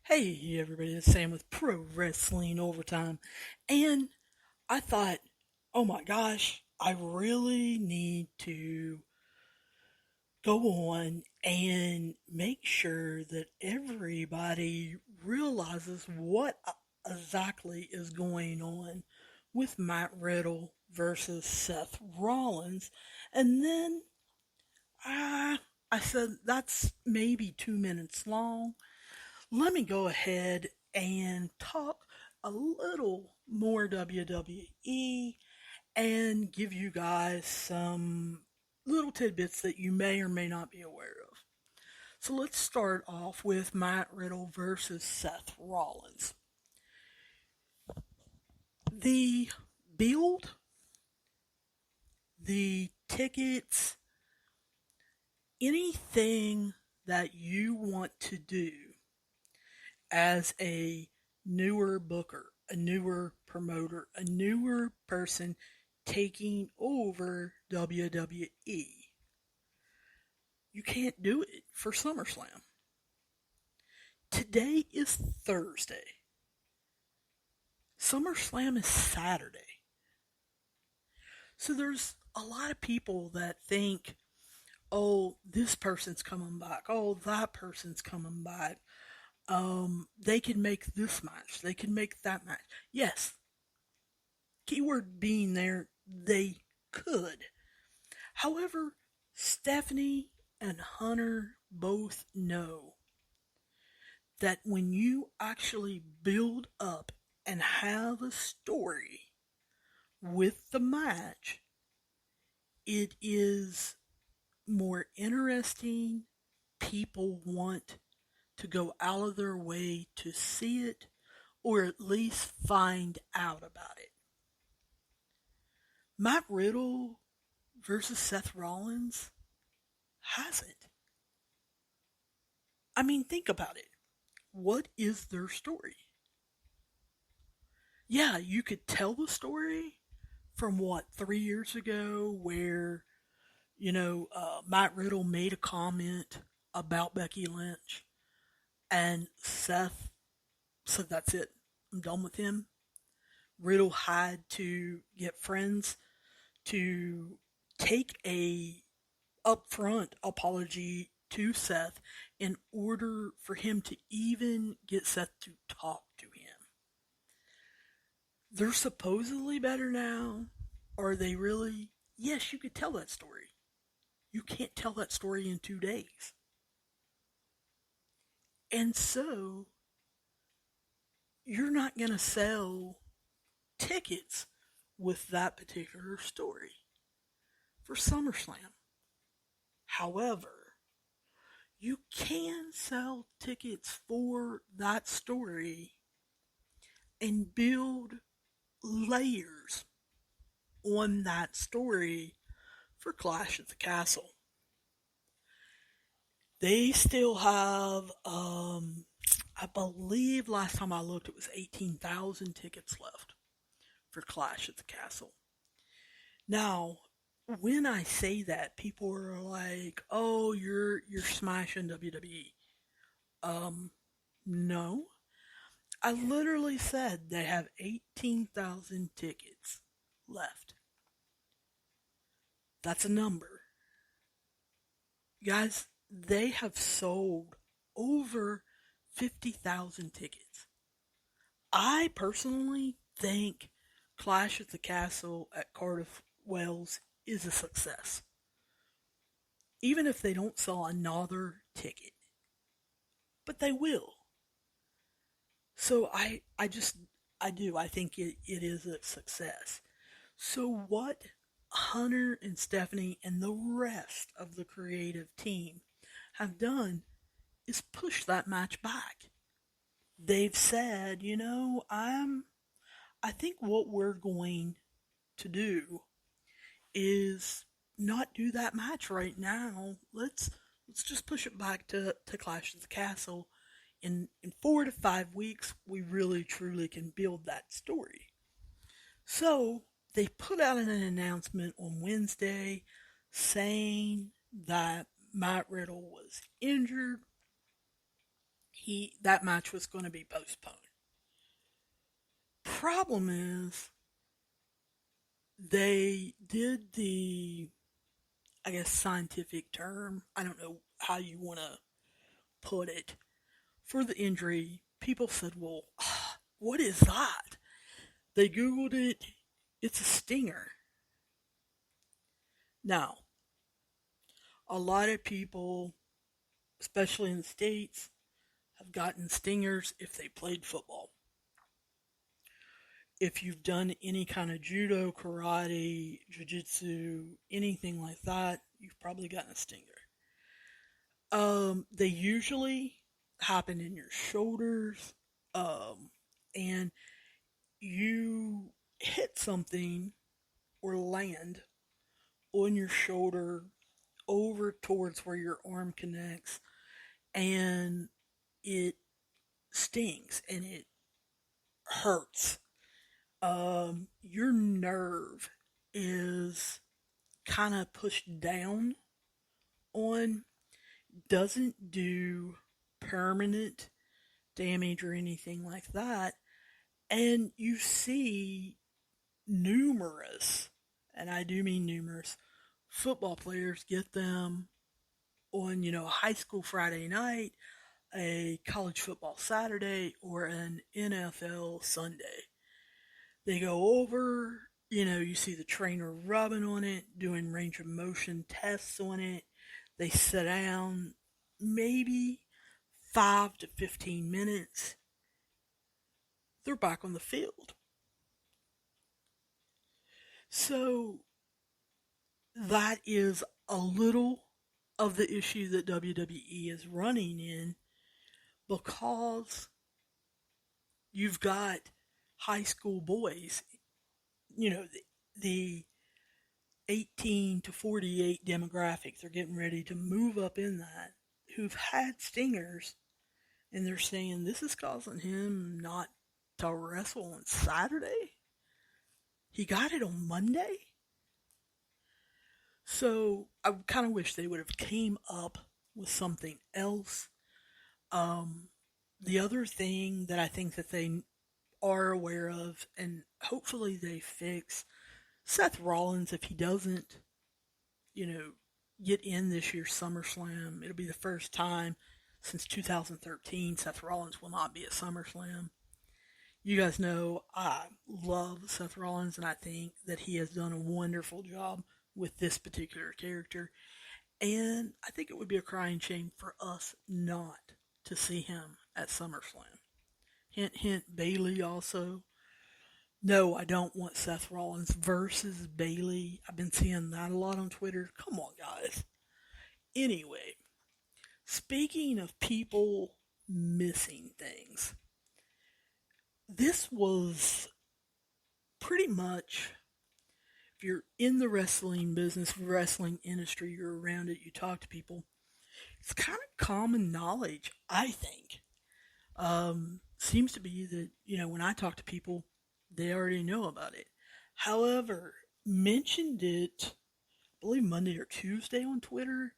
Hey everybody, it's Sam with Pro Wrestling Overtime. And I thought, oh my gosh, I really need to go on and make sure that everybody realizes what exactly is going on with Matt Riddle versus Seth Rollins. And then I, I said, that's maybe 2 minutes long. Let me go ahead and talk a little more WWE and give you guys some little tidbits that you may or may not be aware of. So let's start off with Matt Riddle versus Seth Rollins. The build, the tickets, anything that you want to do as a newer booker, a newer promoter, a newer person taking over WWE. You can't do it for SummerSlam. Today is Thursday. SummerSlam is Saturday. So there's a lot of people that think, oh, this person's coming back. Oh, that person's coming back. They can make this match. They can make that match. Yes, keyword being there, they could. However, Stephanie and Hunter both know that when you actually build up and have a story with the match, it is more interesting. People want to go out of their way to see it or at least find out about it. Matt Riddle versus Seth Rollins hasn't. I mean, think about it. What is their story? Yeah, you could tell the story from 3 years ago where, Matt Riddle made a comment about Becky Lynch and Seth said, that's it. I'm done with him. Riddle had to get friends to take a upfront apology to Seth in order for him to even get Seth to talk to him. They're supposedly better now. Are they really? Yes, you could tell that story. You can't tell that story in 2 days. And so, you're not going to sell tickets with that particular story for SummerSlam. However, you can sell tickets for that story and build layers on that story for Clash at the Castle. They still have, I believe last time I looked, it was 18,000 tickets left for Clash at the Castle. Now, when I say that, people are like, "Oh, you're smashing WWE." No. I literally said they have 18,000 tickets left. That's a number. Guys, they have sold over 50,000 tickets. I personally think Clash at the Castle at Cardiff, Wales is a success. Even if they don't sell another ticket. But they will. So I do. I think it is a success. So what Hunter and Stephanie and the rest of the creative team have done is push that match back. They've said, I think what we're going to do is not do that match right now. Let's just push it back to Clash of the Castle. In 4 to 5 weeks, we really truly can build that story. So they put out an announcement on Wednesday saying that Matt Riddle was injured. that match was going to be postponed. Problem is, they did the, I guess, scientific term. I don't know how you want to put it. For the injury, people said, well, what is that? They Googled it. It's a stinger. Now, a lot of people, especially in the States, have gotten stingers if they played football. If you've done any kind of judo, karate, jiu-jitsu, anything like that, you've probably gotten a stinger. They usually happen in your shoulders, and you hit something or land on your shoulder over towards where your arm connects, and it stings and it hurts. Your nerve is kind of pushed down on, doesn't do permanent damage or anything like that. And you see numerous, and I do mean numerous, football players get them on, a high school Friday night, a college football Saturday, or an NFL Sunday. They go over, you see the trainer rubbing on it, doing range of motion tests on it. They sit down maybe 5 to 15 minutes. They're back on the field. So that is a little of the issue that WWE is running in, because you've got high school boys, the 18 to 48 demographic, they're getting ready to move up in that, who've had stingers, and they're saying this is causing him not to wrestle on Saturday. He got it on Monday. So I kind of wish they would have came up with something else. The other thing that I think that they are aware of, and hopefully they fix, Seth Rollins, if he doesn't, get in this year's SummerSlam, it'll be the first time since 2013 Seth Rollins will not be at SummerSlam. You guys know I love Seth Rollins, and I think that he has done a wonderful job with this particular character. And I think it would be a crying shame for us not to see him at SummerSlam. Hint, hint, Bayley also. No, I don't want Seth Rollins versus Bayley. I've been seeing that a lot on Twitter. Come on, guys. Anyway, speaking of people missing things, this was pretty much, if you're in the wrestling business, wrestling industry, you're around it, you talk to people, it's kind of common knowledge, I think. Seems to be that, when I talk to people, they already know about it. However, mentioned it, I believe Monday or Tuesday on Twitter,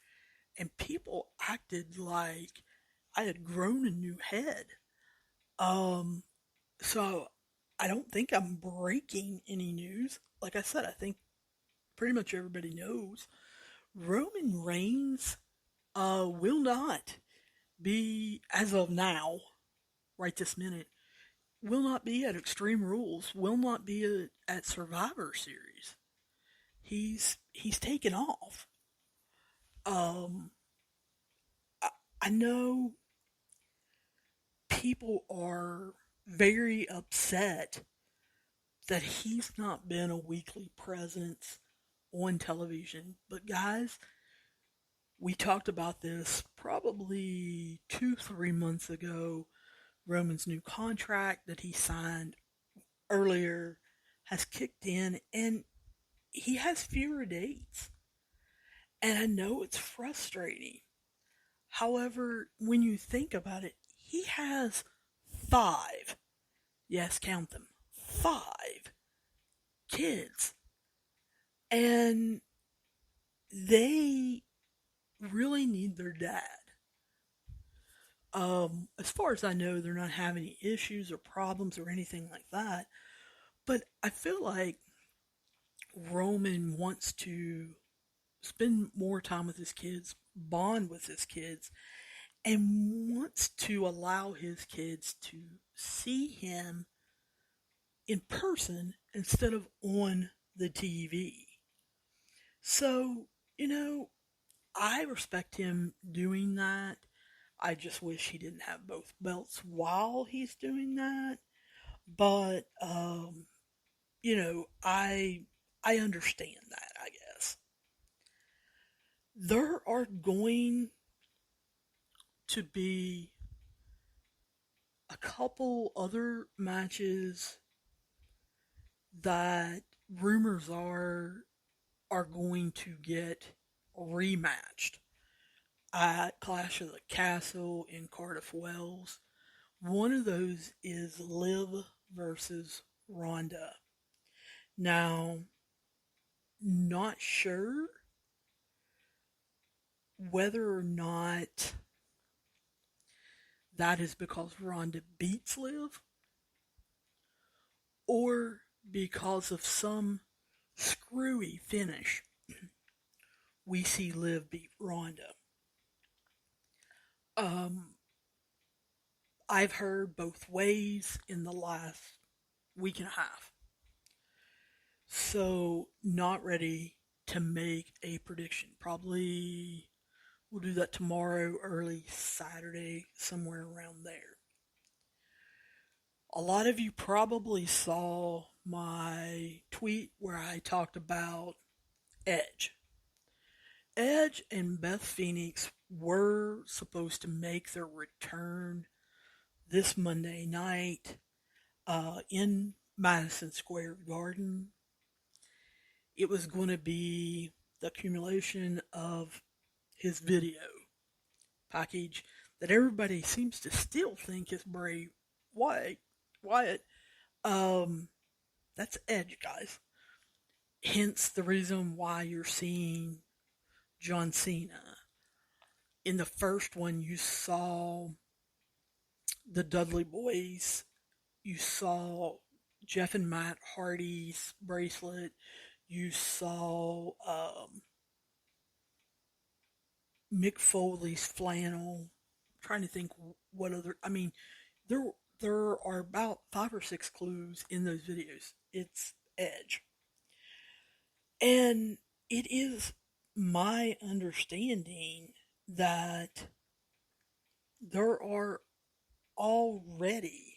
and people acted like I had grown a new head. So I don't think I'm breaking any news. Like I said, I think pretty much everybody knows. Roman Reigns will not be, as of now, right this minute, will not be at Extreme Rules, will not be at Survivor Series. He's taken off. I know people are very upset that he's not been a weekly presence on television. But guys, we talked about this probably 2-3 months ago. Roman's new contract that he signed earlier has kicked in, and he has fewer dates. And I know it's frustrating. However, when you think about it, he has 5, yes, count them, 5 kids. And they really need their dad. As far as I know, they're not having any issues or problems or anything like that. But I feel like Roman wants to spend more time with his kids, bond with his kids, and wants to allow his kids to see him in person instead of on the TV. So, you know, I respect him doing that. I just wish he didn't have both belts while he's doing that. But I understand that, I guess. There are going to be a couple other matches that rumors are going to get rematched at Clash of the Castle in Cardiff, Wales. One of those is Liv versus Ronda. Now, not sure whether or not that is because Ronda beats Liv or because of some screwy finish we see Liv beat Ronda. Um, I've heard both ways in the last week and a half. So, not ready to make a prediction. Probably we'll do that tomorrow, early Saturday, somewhere around there. A lot of you probably saw my tweet where I talked about Edge. Edge and Beth Phoenix were supposed to make their return this Monday night in Madison Square Garden. It was going to be the accumulation of his video package that everybody seems to still think is Bray Wyatt. Um, that's Edge, guys. Hence the reason why you're seeing John Cena. In the first one, you saw the Dudley Boys. You saw Jeff and Matt Hardy's bracelet. You saw Mick Foley's flannel. I'm trying to think what other. I mean, there there are about 5 or 6 clues in those videos. It's Edge, and it is my understanding that there are already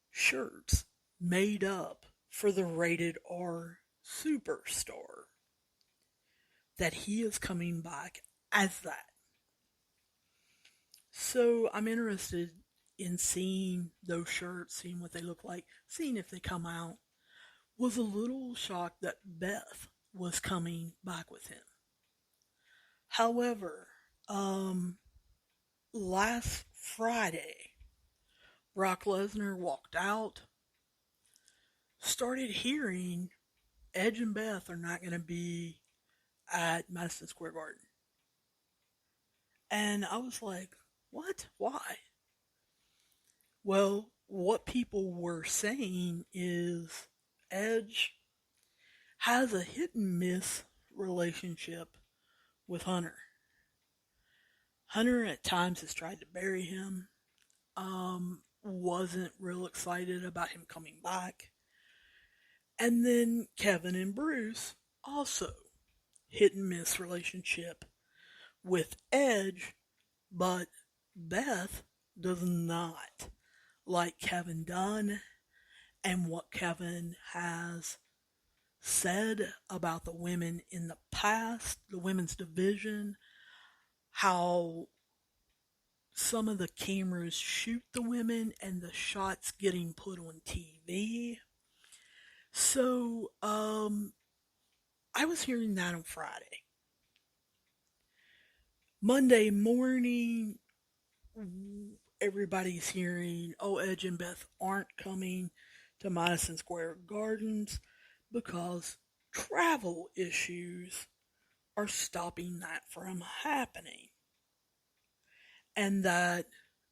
shirts made up for the rated R superstar, that he is coming back as that. So I'm interested in seeing those shirts, seeing what they look like, seeing if they come out. Was a little shocked that Beth was coming back with him. However, last Friday, Brock Lesnar walked out, started hearing Edge and Beth are not going to be at Madison Square Garden. And I was like, what? Why? Well, what people were saying is Edge has a hit and miss relationship with Hunter. Hunter at times has tried to bury him. Wasn't real excited about him coming back. And then Kevin and Bruce also hit and miss relationship with Edge, but Beth does not like Kevin Dunn and what Kevin has said about the women in the past, the women's division, how some of the cameras shoot the women and the shots getting put on TV. So, I was hearing that on Friday. Monday morning, everybody's hearing, oh, Edge and Beth aren't coming to Madison Square Gardens because travel issues are stopping that from happening. and that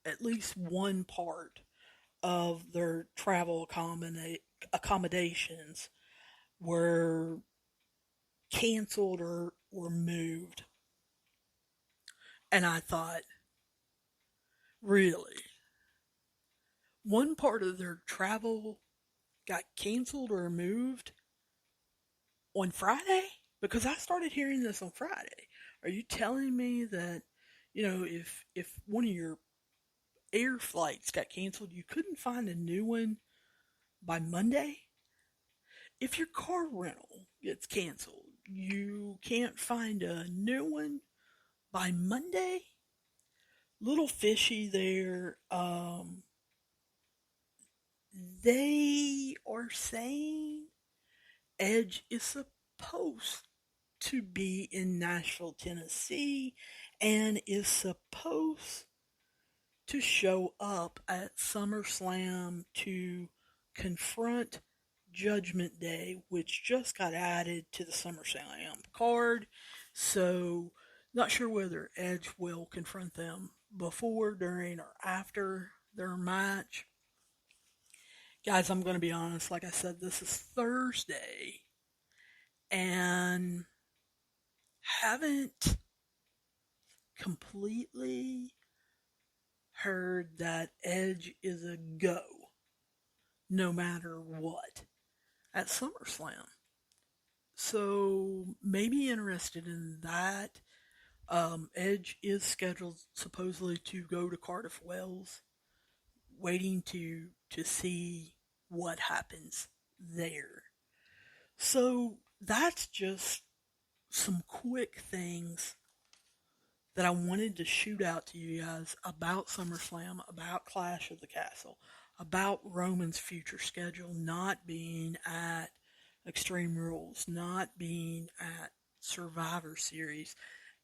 at least one part of their travel accommodations were canceled or moved. And I thought, really? One part of their travel got canceled or moved on Friday? Because I started hearing this on Friday. Are you telling me that, if one of your air flights got canceled, you couldn't find a new one by Monday? If your car rental gets canceled, you can't find a new one by Monday? Little fishy there. They are saying Edge is supposed to be in Nashville, Tennessee, and is supposed to show up at SummerSlam to confront Judgment Day, which just got added to the SummerSlam card. So, not sure whether Edge will confront them before, during, or after their match. Guys, I'm going to be honest. Like I said, this is Thursday, and haven't completely heard that Edge is a go no matter what at SummerSlam. So maybe interested in that. Edge is scheduled supposedly to go to Cardiff Wells, waiting to see what happens there. So that's just some quick things that I wanted to shoot out to you guys about SummerSlam, about Clash of the Castle, about Roman's future schedule not being at Extreme Rules, not being at Survivor Series,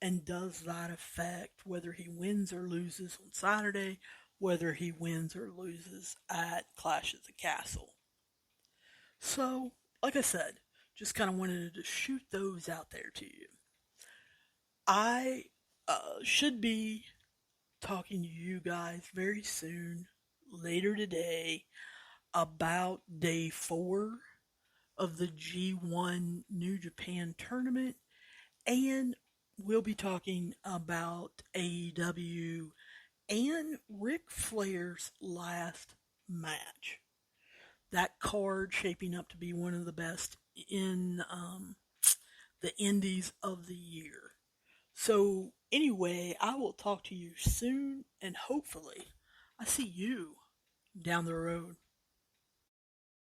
and does that affect whether he wins or loses on Saturday, whether he wins or loses at Clash of the Castle. So, like I said, just kind of wanted to shoot those out there to you. I should be talking to you guys very soon, later today, about day 4 of the G1 New Japan tournament, and we'll be talking about AEW and Ric Flair's last match. That card shaping up to be one of the best in the indies of the year. So, anyway, I will talk to you soon, and hopefully, I see you down the road.